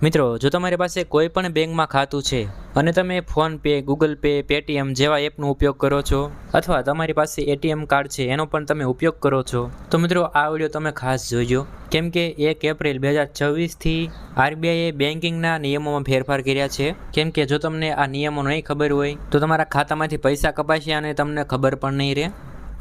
મિત્રો, જો તમારી પાસે કોઈ પણ બેંકમાં ખાતું છે અને તમે ફોનપે, ગૂગલ પે, પેટીએમ જેવા એપનો ઉપયોગ કરો છો અથવા તમારી પાસે એટીએમ કાર્ડ છે એનો પણ તમે ઉપયોગ કરો છો, તો મિત્રો આ વિડીયો તમે ખાસ જોઈજો. કેમ કે 1 એપ્રિલ 2024થી આરબીઆઈએ બેન્કિંગના નિયમોમાં ફેરફાર કર્યા છે. કેમ કે જો તમને આ નિયમો નહીં ખબર હોય તો તમારા ખાતામાંથી પૈસા કપાશે અને તમને ખબર પણ નહીં રહે.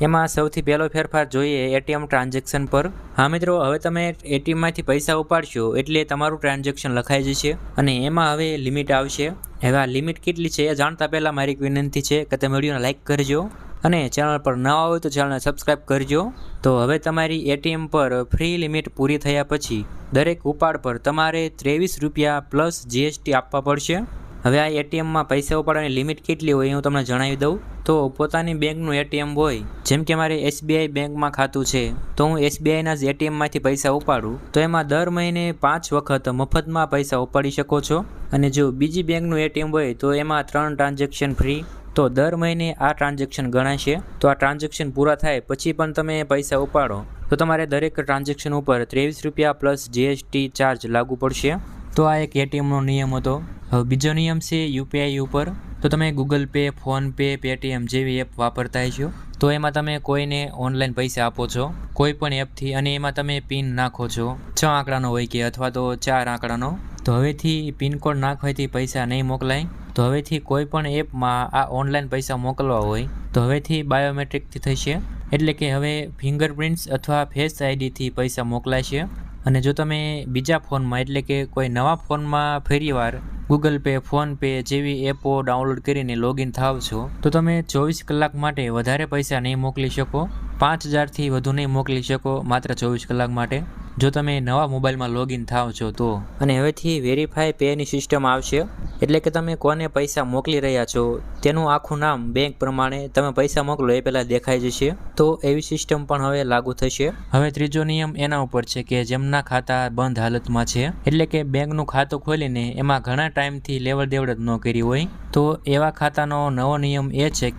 એમાં સૌથી પહેલો ફેરફાર જોઈએ એટીએમ ટ્રાન્ઝેક્શન પર. હા મિત્રો, હવે તમે એટીએમમાંથી પૈસા ઉપાડશો એટલે તમારું ટ્રાન્ઝેક્શન લખાઈ જશે અને એમાં હવે લિમિટ આવશે. હવે આ લિમિટ કેટલી છે એ જાણતા પહેલાં મારી એક વિનંતી છે કે તમે વિડીયોને લાઇક કરજો અને ચેનલ પર નવા હોય તો ચેનલને સબસ્ક્રાઈબ કરજો. તો હવે તમારી એટીએમ પર ફ્રી લિમિટ પૂરી થયા પછી દરેક ઉપાડ પર તમારે 23 રૂપિયા પ્લસ જીએસટી આપવા પડશે. હવે આ એટીએમમાં પૈસા ઉપાડવાની લિમિટ કેટલી હોય એ હું તમને જણાવી દઉં. તો પોતાની બેંકનું એટીએમ હોય, જેમ કે મારે એસબીઆઈ બેંકમાં ખાતું છે તો હું એસબીઆઈના જ એટીએમમાંથી પૈસા ઉપાડું તો એમાં દર મહિને 5 વખત મફતમાં પૈસા ઉપાડી શકો છો. અને જો બીજી બેંકનું એટીએમ હોય તો એમાં 3 ટ્રાન્ઝેક્શન ફ્રી. તો દર મહિને આ ટ્રાન્ઝેક્શન ગણાશે. તો આ ટ્રાન્ઝેક્શન પૂરા થાય પછી પણ તમે પૈસા ઉપાડો તો તમારે દરેક ટ્રાન્ઝેક્શન ઉપર 23 રૂપિયા પ્લસ જીએસટી ચાર્જ લાગુ પડશે. તો આ એક એટીએમનો નિયમ હતો. હવે બીજો નિયમ છે યુપીઆઈ ઉપર. તો તમે ગૂગલ પે, ફોનપે, પેટીએમ જેવી એપ વાપરતા છો તો એમાં તમે કોઈને ઓનલાઈન પૈસા આપો છો કોઈ પણ એપથી અને એમાં તમે પિન નાખો છો 6 આંકડાનો હોય કે અથવા તો 4 આંકડાનો. તો હવેથી પિનકોડ નાખવાથી પૈસા નહીં મોકલાય. તો હવેથી કોઈ પણ એપમાં આ ઓનલાઈન પૈસા મોકલવા હોય તો હવેથી બાયોમેટ્રિકથી થશે. એટલે કે હવે ફિંગરપ્રિન્ટ્સ અથવા ફેસ આઈડીથી પૈસા મોકલાશે. અને જો તમે બીજા ફોનમાં એટલે કે કોઈ નવા ફોનમાં ફરીવાર ગૂગલ પે, ફોનપે જેવી એપો ડાઉનલોડ કરીને લોગિન થાવ છો તો તમે 24 કલાક માટે વધારે પૈસા નહીં મોકલી શકો. 5000થી વધુ નહીં મોકલી શકો માત્ર 24 કલાક માટે જો તમે નવા મોબાઈલમાં લોગિન થાવ છો તો. અને હવેથી વેરીફાઈ પેની સિસ્ટમ આવશે. એટલે કે તમે કોને પૈસા મોકલી રહ્યા છો તેનું આખું નામ બેંક પ્રમાણે તમે પૈસા મોકલો એ પહેલાં દેખાઈ જશે. તો એવી સિસ્ટમ પણ હવે લાગુ થશે. હવે ત્રીજો નિયમ એના ઉપર છે કે જેમના ખાતા બંધ હાલતમાં છે એટલે કે બેંકનું ખાતું ખોલીને એમાં ઘણા ટાઈમથી લેવડ દેવડ જ ન કરી હોય તો એવા ખાતાનો નવો નિયમ એ છે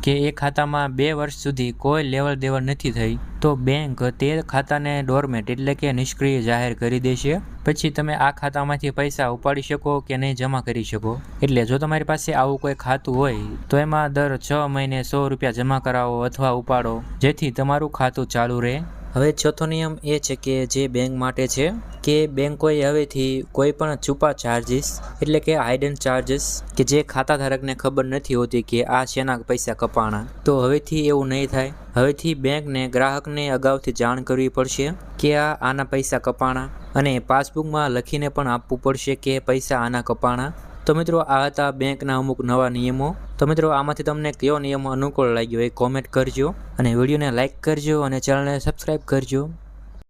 કે એ ખાતામાં 2 વર્ષ સુધી કોઈ લેવડ દેવડ નથી થઈ તો બેંક તે ખાતાને ડોરમેટ એટલે કે નિષ્ક્રિય જાહેર કરી દેશે. પછી તમે આ ખાતામાંથી પૈસા ઉપાડી શકો કે નહીં જમા કરી શકો. એટલે જો તમારી પાસે આવું કોઈ ખાતું હોય તો એમાં દર 6 મહિને 100 રૂપિયા જમા કરાવો અથવા ઉપાડો જેથી તમારું ખાતું ચાલુ રહે. હવે ચોથો નિયમ એ છે કે જે બેંક માટે છે કે બેંકોએ હવેથી કોઈ પણ છુપા ચાર્જીસ એટલે કે હાઇડન ચાર્જીસ કે જે ખાતાધારકને ખબર નથી હોતી કે આ શેના પૈસા કપાણા તો હવેથી એવું નહીં થાય. હવેથી બેંકને ગ્રાહકને અગાઉથી જાણ કરવી પડશે કે આના પૈસા કપાણા અને પાસબુકમાં લખીને પણ આપવું પડશે કે પૈસા આના કપાણા. તો મિત્રો આ હતા બેંકના અમુક નવા નિયમો. તો મિત્રો આમાંથી તમને કયો નિયમ અનુકૂળ લાગ્યો એ કોમેન્ટ કરજો અને વિડીયોને લાઇક કરજો અને ચેનલને સબસ્ક્રાઈબ કરજો.